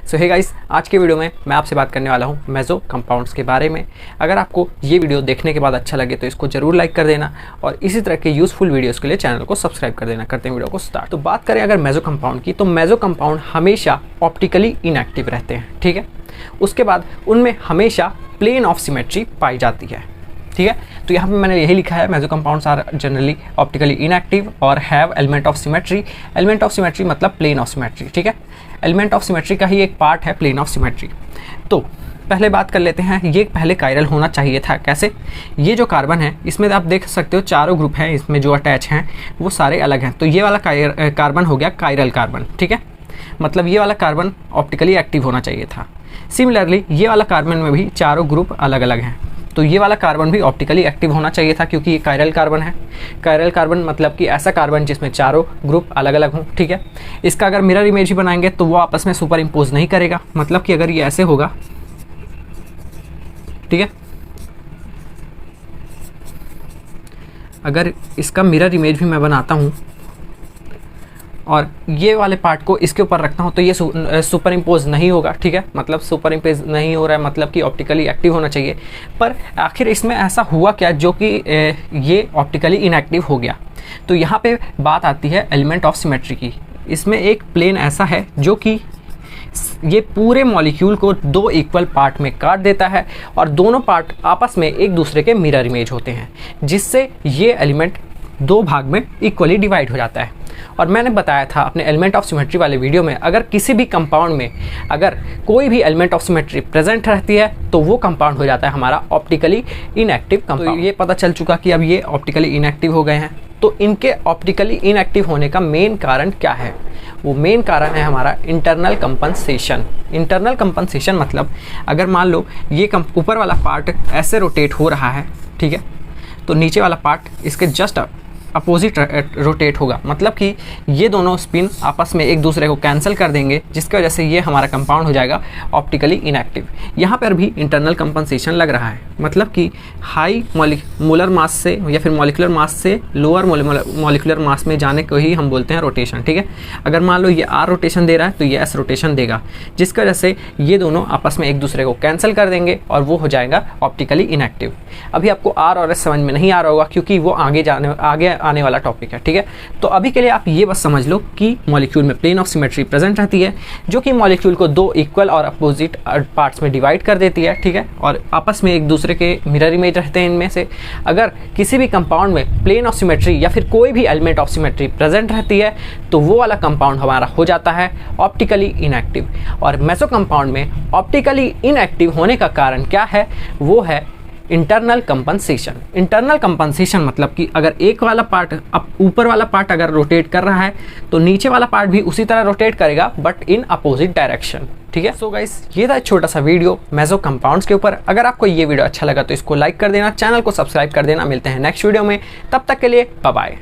सो hey guys, आज के video में मैं आपसे बात करने वाला हूँ मेसो कंपाउंड्स के बारे में। अगर आपको ये वीडियो देखने के बाद अच्छा लगे तो इसको जरूर लाइक कर देना और इसी तरह के यूज़फुल वीडियोस के लिए चैनल को सब्सक्राइब कर देना। करते हैं वीडियो को स्टार्ट। तो बात करें अगर मेसो कंपाउंड की, तो मेसो कंपाउंड हमेशा ऑप्टिकली इनएक्टिव रहते हैं, ठीक है। उसके बाद उनमें हमेशा प्लेन ऑफ सिमेट्री पाई जाती है, ठीक है। तो यहाँ पे मैंने यही लिखा है, meso compounds are generally optically inactive और have element of symmetry. Element of symmetry मतलब प्लेन ऑफ सिमेट्री, ठीक है। एलिमेंट ऑफ सिमेट्री का ही एक पार्ट है प्लेन ऑफ सिमेट्री। तो पहले बात कर लेते हैं, ये पहले कायरल होना चाहिए था। कैसे? ये जो कार्बन है इसमें आप देख सकते हो चारों ग्रुप हैं, इसमें जो अटैच हैं वो सारे अलग हैं। तो ये वाला कार्बन हो गया कायरल कार्बन, ठीक है। मतलब ये वाला कार्बन ऑप्टिकली एक्टिव होना चाहिए था। सिमिलरली ये वाला कार्बन में भी चारों ग्रुप अलग अलग हैं, तो ये वाला कार्बन भी ऑप्टिकली एक्टिव होना चाहिए था, क्योंकि ये कायरल कार्बन है। कायरल कार्बन मतलब कि ऐसा कार्बन जिसमें चारों ग्रुप अलग अलग हों, ठीक है। इसका अगर मिरर इमेज ही बनाएंगे तो वो आपस में सुपर इम्पोज नहीं करेगा। मतलब कि अगर ये ऐसे होगा, ठीक है, अगर इसका मिरर इमेज भी मैं बनाता हूँ और ये वाले पार्ट को इसके ऊपर रखता हूँ तो ये सुपर इम्पोज नहीं होगा, ठीक है। मतलब सुपर इम्पोज नहीं हो रहा है, मतलब कि ऑप्टिकली एक्टिव होना चाहिए। पर आखिर इसमें ऐसा हुआ क्या जो कि ये ऑप्टिकली इनएक्टिव हो गया? तो यहाँ पे बात आती है एलिमेंट ऑफ सिमेट्री की। इसमें एक प्लेन ऐसा है जो कि ये पूरे मॉलिक्यूल को दो इक्वल पार्ट में काट देता है और दोनों पार्ट आपस में एक दूसरे के मिरर इमेज होते हैं, जिससे ये एलिमेंट दो भाग में इक्वली डिवाइड हो जाता है। और मैंने बताया था अपने एलिमेंट ऑफ सिमेट्री वाले वीडियो में, अगर किसी भी कंपाउंड में अगर कोई भी एलिमेंट ऑफ सिमेट्री प्रेजेंट रहती है तो वो कंपाउंड हो जाता है हमारा ऑप्टिकली इनएक्टिव कंपाउंड। तो ये पता चल चुका कि अब ये ऑप्टिकली इनएक्टिव हो गए हैं। तो इनके ऑप्टिकली इनएक्टिव होने का मेन कारण क्या है? वो मेन कारण है हमारा इंटरनल कंपनसेशन। इंटरनल कंपनसेशन मतलब अगर मान लो ये ऊपर वाला पार्ट ऐसे रोटेट हो रहा है, ठीक है, तो नीचे वाला पार्ट इसके जस्ट अपोजिट रोटेट होगा। मतलब कि ये दोनों स्पिन आपस में एक दूसरे को कैंसिल कर देंगे, जिसकी वजह से ये हमारा कंपाउंड हो जाएगा ऑप्टिकली इनएक्टिव। यहाँ पर भी इंटरनल कंपनसेशन लग रहा है। मतलब कि हाई मोलर मास से या फिर मॉलिक्यूलर मास से लोअर मॉलिक्यूलर मास में जाने को ही हम बोलते हैं रोटेशन, ठीक है। अगर मान लो ये आर रोटेशन दे रहा है तो ये एस रोटेशन देगा, जिसकी वजह से ये दोनों आपस में एक दूसरे को कैंसिल कर देंगे और वो हो जाएगा ऑप्टिकली इनएक्टिव। अभी आपको आर और एस समझ में नहीं आ रहा होगा, क्योंकि वो आगे आने वाला टॉपिक है, ठीक है। तो अभी के लिए आप ये बस समझ लो कि मॉलिक्यूल में प्लेन ऑफ सिमेट्री प्रेजेंट रहती है, जो कि मॉलिक्यूल को दो इक्वल और अपोजिट पार्ट्स में डिवाइड कर देती है, ठीक है। और आपस में एक दूसरे के मिरर इमेज रहते हैं इनमें से। अगर किसी भी कंपाउंड में प्लेन ऑफ सिमेट्री या फिर कोई भी एलिमेंट ऑफ सिमेट्री प्रेजेंट रहती है तो वो वाला कंपाउंड हमारा हो जाता है ऑप्टिकली इनएक्टिव। और मेसो कंपाउंड में ऑप्टिकली इनएक्टिव होने का कारण क्या है? वो है इंटरनल कंपनसेशन। इंटरनल कंपनसेशन मतलब कि अगर एक वाला पार्ट, अब ऊपर वाला पार्ट अगर रोटेट कर रहा है तो नीचे वाला पार्ट भी उसी तरह रोटेट करेगा, बट इन अपोजिट डायरेक्शन, ठीक है। सो गाइस, ये था एक छोटा सा वीडियो मेसो कंपाउंड्स के ऊपर। अगर आपको ये वीडियो अच्छा लगा तो इसको लाइक कर देना, चैनल को सब्सक्राइब कर देना। मिलते हैं नेक्स्ट वीडियो में, तब तक के लिए बाय बाय।